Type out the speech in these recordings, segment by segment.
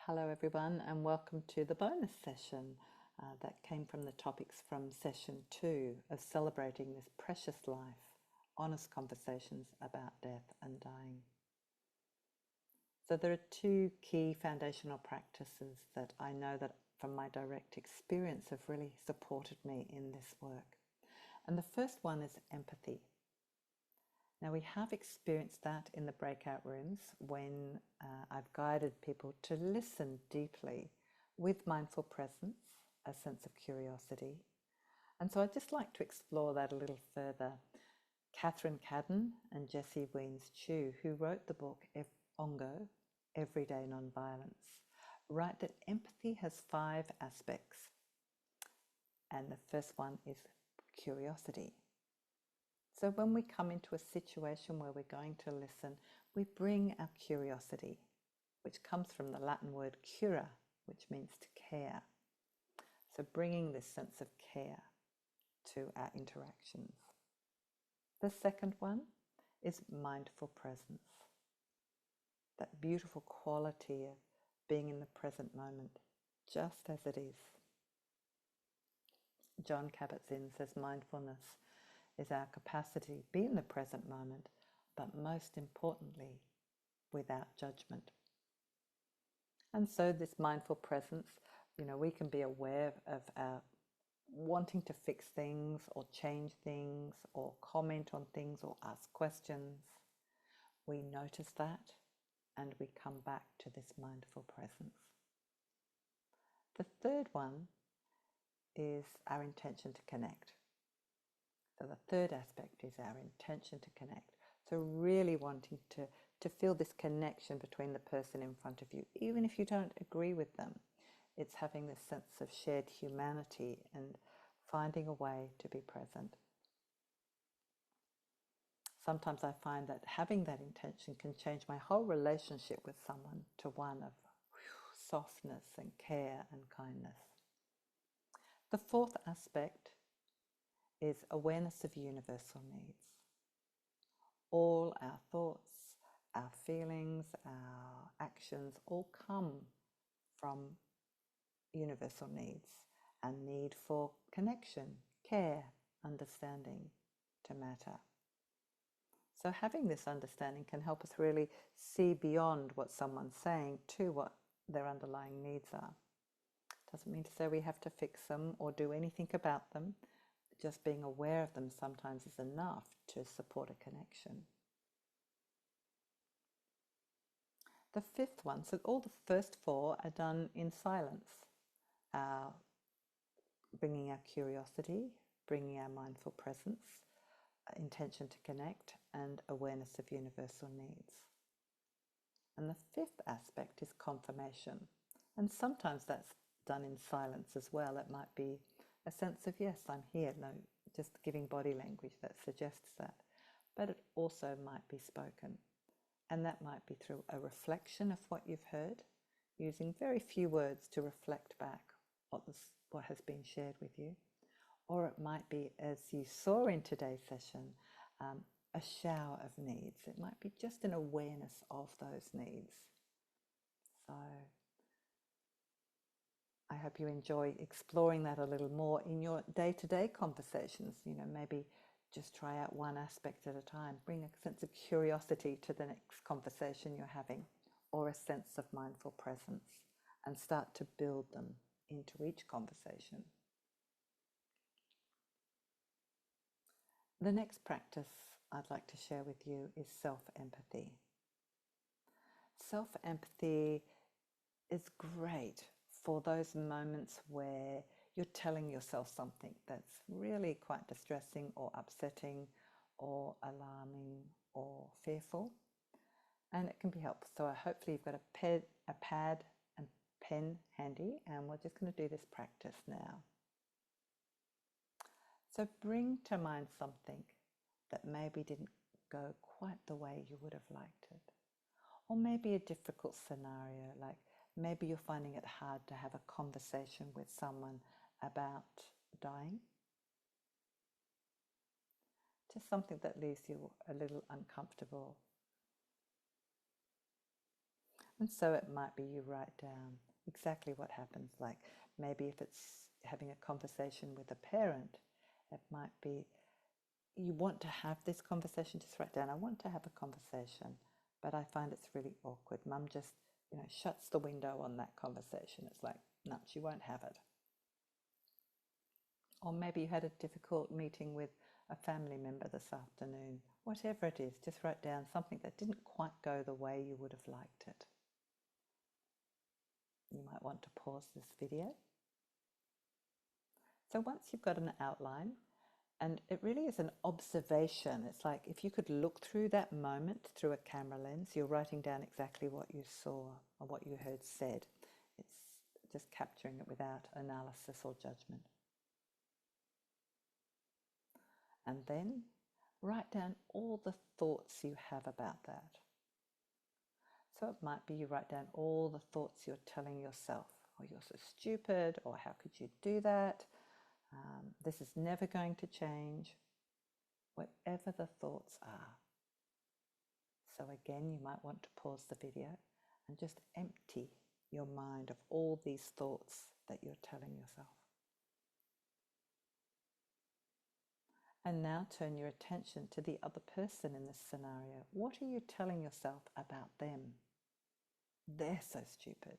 Hello everyone and welcome to the bonus session that came from the topics from session 2 of celebrating this precious life, honest conversations about death and dying. So there are two key foundational practices that I know that from my direct experience have really supported me in this work. And the first one is empathy. Now, we have experienced that in the breakout rooms when I've guided people to listen deeply with mindful presence, a sense of curiosity. And so I'd just like to explore that a little further. Catherine Cadden and Jessie Weens-Chu, who wrote the book Ongo, Everyday Nonviolence, write that empathy has 5 aspects. And the first one is curiosity. So when we come into a situation where we're going to listen, we bring our curiosity, which comes from the Latin word cura, which means to care. So bringing this sense of care to our interactions. The second one is mindful presence. That beautiful quality of being in the present moment, just as it is. John Kabat-Zinn says mindfulness is our capacity to be in the present moment, but most importantly, without judgment. And so this mindful presence, we can be aware of our wanting to fix things or change things or comment on things or ask questions. We notice that and we come back to this mindful presence. The third one is our intention to connect. So the third aspect is our intention to connect. So really wanting to feel this connection between the person in front of you, even if you don't agree with them. It's having this sense of shared humanity and finding a way to be present. Sometimes I find that having that intention can change my whole relationship with someone to one of softness and care and kindness. The fourth aspect is awareness of universal needs. All our thoughts, our feelings, our actions all come from universal needs, our need for connection, care, understanding to matter. So having this understanding can help us really see beyond what someone's saying to what their underlying needs are. Doesn't mean to say we have to fix them or do anything about them. Just being aware of them sometimes is enough to support a connection. The fifth one, so all the first 4 are done in silence. Bringing our curiosity, bringing our mindful presence, intention to connect, and awareness of universal needs. And the 5th aspect is confirmation. And sometimes that's done in silence as well. It might be a sense of, yes, I'm here, no, just giving body language that suggests that. But it also might be spoken. And that might be through a reflection of what you've heard, using very few words to reflect back what has been shared with you. Or it might be, as you saw in today's session, a shower of needs. It might be just an awareness of those needs. So I hope you enjoy exploring that a little more in your day-to-day conversations. Maybe just try out one aspect at a time. Bring a sense of curiosity to the next conversation you're having, or a sense of mindful presence, and start to build them into each conversation. The next practice I'd like to share with you is self-empathy. Self-empathy is great for those moments where you're telling yourself something that's really quite distressing or upsetting or alarming or fearful, and it can be helpful. So hopefully you've got a pad and pen handy, and we're just going to do this practice now. So bring to mind something that maybe didn't go quite the way you would have liked it, or maybe a difficult scenario, like maybe you're finding it hard to have a conversation with someone about dying. Just something that leaves you a little uncomfortable. And so it might be you write down exactly what happens. Like maybe if it's having a conversation with a parent, it might be you want to have this conversation, just write down, I want to have a conversation, but I find it's really awkward. Mum just, shuts the window on that conversation. It's like, no, she won't have it. Or maybe you had a difficult meeting with a family member this afternoon. Whatever it is, just write down something that didn't quite go the way you would have liked it. You might want to pause this video. So once you've got an outline, and it really is an observation. It's like if you could look through that moment through a camera lens, you're writing down exactly what you saw or what you heard said. It's just capturing it without analysis or judgment. And then write down all the thoughts you have about that. So it might be you write down all the thoughts you're telling yourself. Oh, you're so stupid, or how could you do that? This is never going to change. Whatever the thoughts are. So again, you might want to pause the video and just empty your mind of all these thoughts that you're telling yourself. And now turn your attention to the other person in this scenario. What are you telling yourself about them? They're so stupid.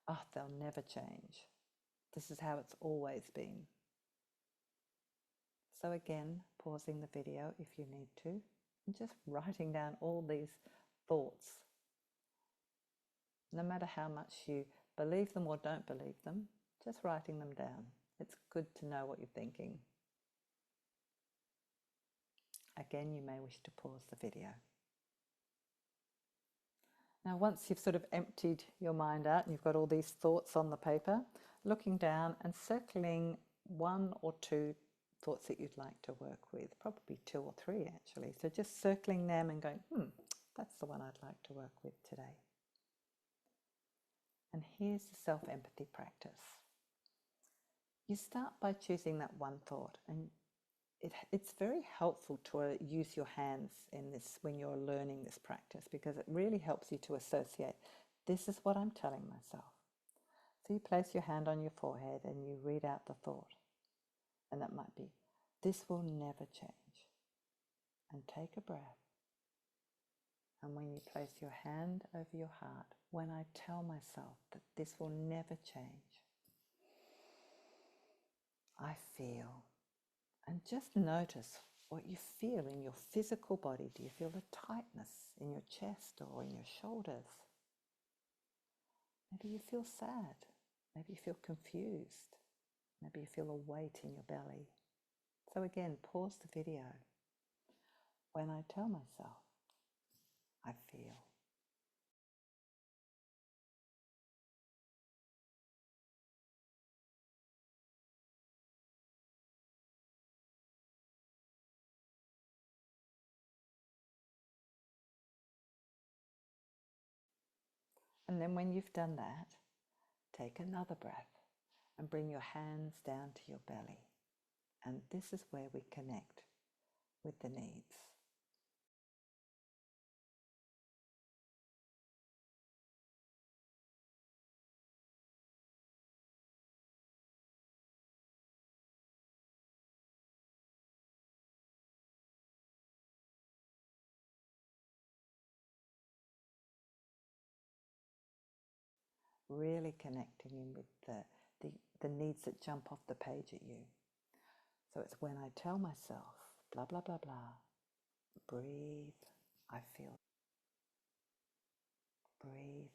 Oh, they'll never change. This is how it's always been. So again, pausing the video if you need to, and just writing down all these thoughts. No matter how much you believe them or don't believe them, just writing them down. It's good to know what you're thinking. Again, you may wish to pause the video. Now, once you've sort of emptied your mind out and you've got all these thoughts on the paper, looking down and circling one or two thoughts that you'd like to work with, probably two or three actually. So just circling them and going, that's the one I'd like to work with today. And here's the self-empathy practice. You start by choosing that one thought, and it's very helpful to use your hands in this when you're learning this practice, because it really helps you to associate, this is what I'm telling myself. So you place your hand on your forehead and you read out the thought. And that might be, this will never change. And take a breath. And when you place your hand over your heart, when I tell myself that this will never change, I feel. And just notice what you feel in your physical body. Do you feel the tightness in your chest or in your shoulders? Maybe you feel sad. Maybe you feel confused. Maybe you feel a weight in your belly. So again, pause the video. When I tell myself, I feel. And then when you've done that, take another breath and bring your hands down to your belly. And this is where we connect with the needs. Really connecting in with the needs that jump off the page at you. So it's when I tell myself, blah, blah, blah, blah, breathe, I feel. Breathe,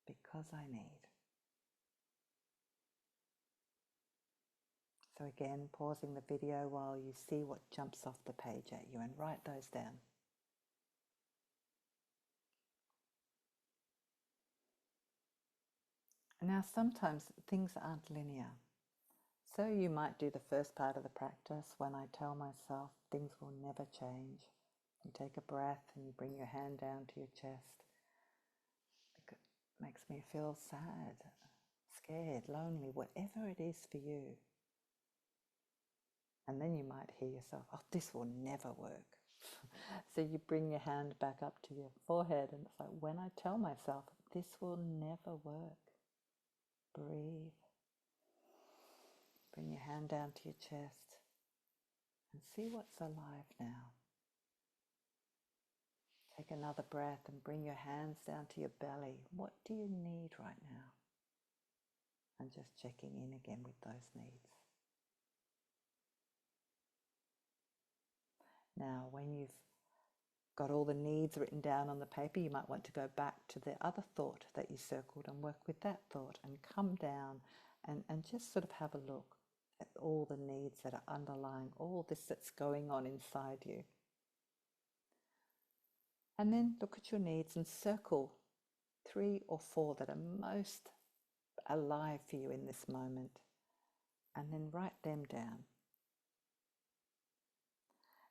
because I need. So again, pausing the video while you see what jumps off the page at you and write those down. Now, sometimes things aren't linear. So you might do the first part of the practice when I tell myself things will never change. You take a breath and you bring your hand down to your chest. It makes me feel sad, scared, lonely, whatever it is for you. And then you might hear yourself, oh, this will never work. So you bring your hand back up to your forehead, and it's like, when I tell myself, this will never work, breathe. Bring your hand down to your chest and see what's alive now. Take another breath and bring your hands down to your belly. What do you need right now? And just checking in again with those needs. Now, when you've got all the needs written down on the paper, you might want to go back to the other thought that you circled and work with that thought and come down and just sort of have a look at all the needs that are underlying all this that's going on inside you. And then look at your needs and circle 3 or 4 that are most alive for you in this moment, and then write them down.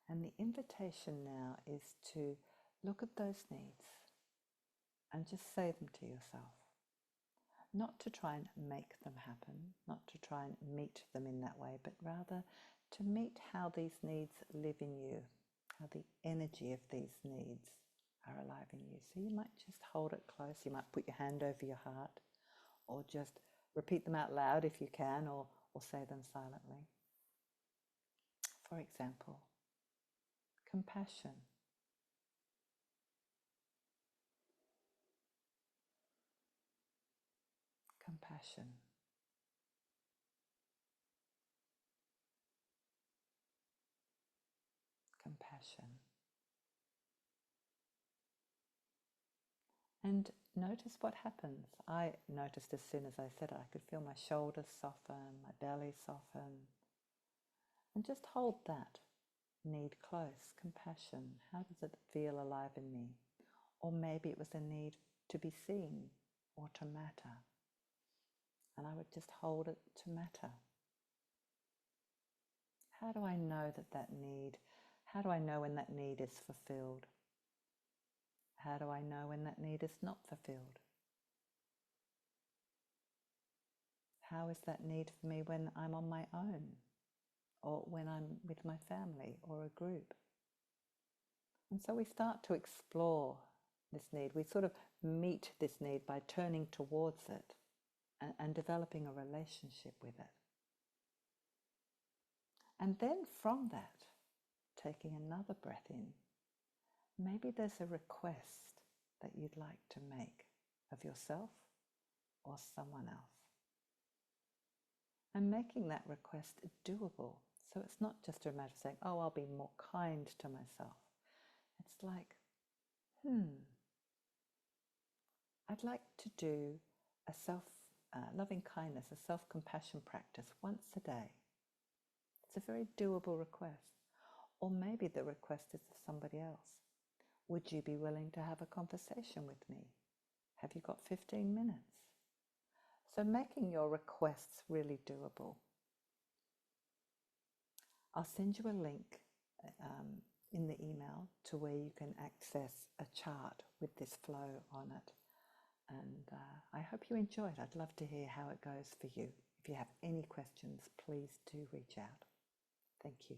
And the invitation now is to look at those needs and just say them to yourself. Not to try and make them happen, not to try and meet them in that way, but rather to meet how these needs live in you, how the energy of these needs are alive in you. So you might just hold it close. You might put your hand over your heart, or just repeat them out loud if you can, or say them silently. For example, compassion. Compassion. Compassion. And notice what happens. I noticed as soon as I said it, I could feel my shoulders soften, my belly soften. And just hold that need close. Compassion. How does it feel alive in me? Or maybe it was a need to be seen or to matter. And I would just hold it to matter. How do I know how do I know when that need is fulfilled? How do I know when that need is not fulfilled? How is that need for me when I'm on my own, or when I'm with my family or a group? And so we start to explore this need. We sort of meet this need by turning towards it and developing a relationship with it. And then from that, taking another breath in, maybe there's a request that you'd like to make of yourself or someone else. And making that request doable. So it's not just a matter of saying, oh, I'll be more kind to myself. It's like, I'd like to do a loving kindness, a self-compassion practice once a day. It's a very doable request. Or maybe the request is of somebody else. Would you be willing to have a conversation with me? Have you got 15 minutes? So making your requests really doable. I'll send you a link in the email to where you can access a chart with this flow on it. And I hope you enjoy it. I'd love to hear how it goes for you. If you have any questions, please do reach out. Thank you.